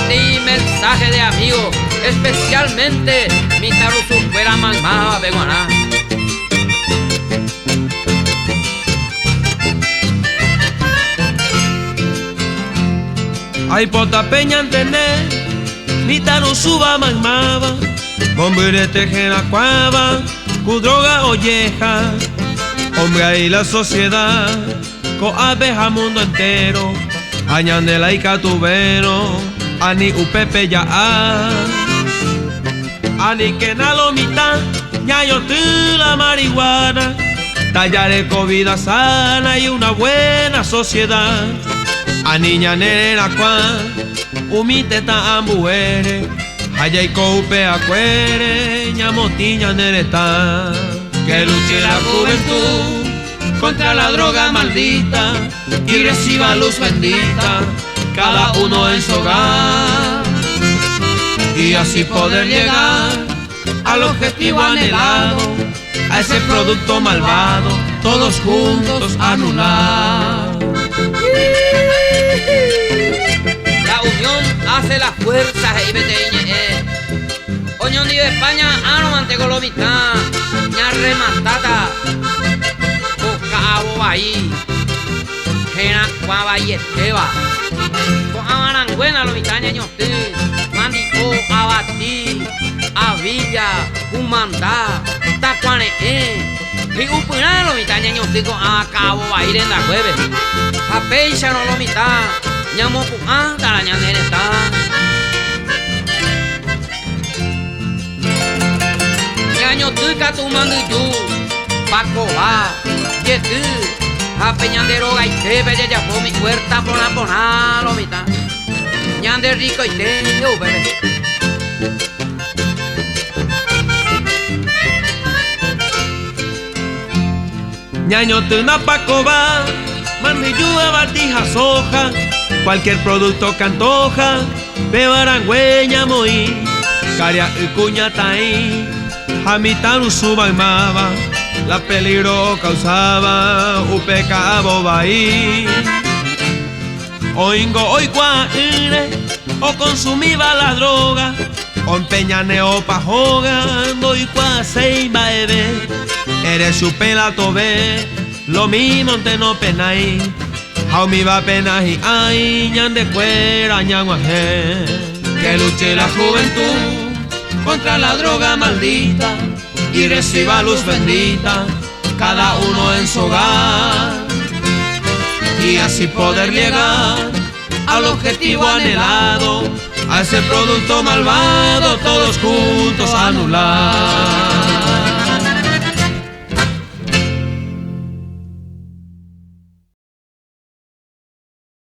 ti mensaje de amigo, especialmente mi tarusu fuera mamá beguaná. Ay pota peña entender, mi tarusu va mamaba, bombire tejena cuava, cu droga olleja, hombre ahí la sociedad, co abeja mundo entero, añandela y catubero, ani upepe ya ani que na lo mitad, ñayo tú la marihuana, tallaré con vida sana y una buena sociedad. A niña nera cuan, umite ta ambuere, haya y coupe acuere, ñamotiña nereta. Que luche la juventud contra la droga maldita y reciba luz bendita, cada uno en su hogar. Y así poder llegar al objetivo anhelado, a ese producto malvado, todos juntos anular. La unión hace la fuerza, hey beteñe. Oñón de España, ano mantegolomita, ña rematata, boca abo ahí, jena cuava y esteba, con amananguena lo mitaña ñote, mandico abati, avilla, humandá, tacuane, y upuna lo mitaña ñote con acabo ahí en la jueves, a peixa no lo mitad. Ñamo pu'an taraña nereta. Ñaño tuca tu mando yu Paco va Yetu a peñandero gaite belle ya po mi puerta pona lo mitad. Ñande rico y te bebé. Ñaño tu na Paco va, mandillu a batija soja. Cualquier producto que antoja, veo arangüeña moí, caria y cuña taí, jamitaru suba y maba, la peligro causaba, upeca bobaí. Oingo oigua ire, o consumía la droga, o empeñaneo pa jogando y cuase y baebe, eres su pelato ve, lo mismo te no penai. How mi va pena y ay, ñan de cuera, ñan guajé. Que luche la juventud contra la droga maldita y reciba luz bendita, cada uno en su hogar. Y así poder llegar al objetivo anhelado, a ese producto malvado, todos juntos anular.